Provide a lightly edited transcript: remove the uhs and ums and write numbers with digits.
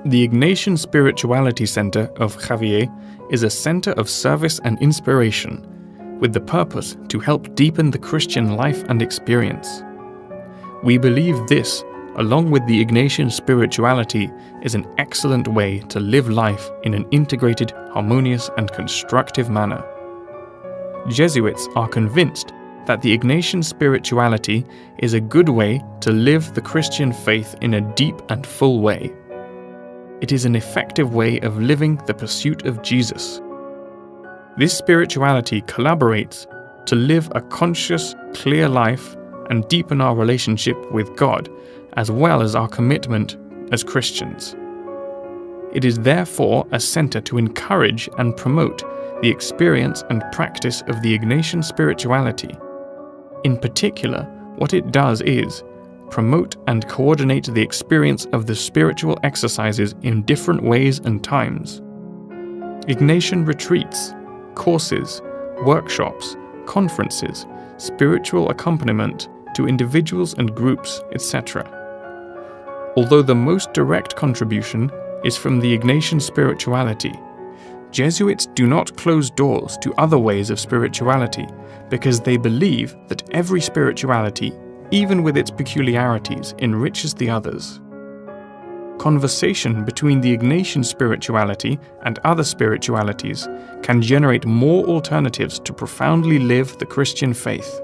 The Ignatian Spirituality Center of Javier is a center of service and inspiration, with the purpose to help deepen the Christian life and experience. We believe this, along with the Ignatian spirituality, is an excellent way to live life in an integrated, harmonious, and constructive manner. Jesuits are convinced that the Ignatian spirituality is a good way to live the Christian faith in a deep and full way. It is an effective way of living the pursuit of Jesus. This spirituality collaborates to live a conscious, clear life and deepen our relationship with God, as well as our commitment as Christians. It is therefore a center to encourage and promote the experience and practice of the Ignatian spirituality. In particular, what it does is promote and coordinate the experience of the spiritual exercises in different ways and times. Ignatian retreats, courses, workshops, conferences, spiritual accompaniment to individuals and groups, etc. Although the most direct contribution is from the Ignatian spirituality, Jesuits do not close doors to other ways of spirituality because they believe that every spirituality, even with its peculiarities, enriches the others. Conversation between the Ignatian spirituality and other spiritualities can generate more alternatives to profoundly live the Christian faith.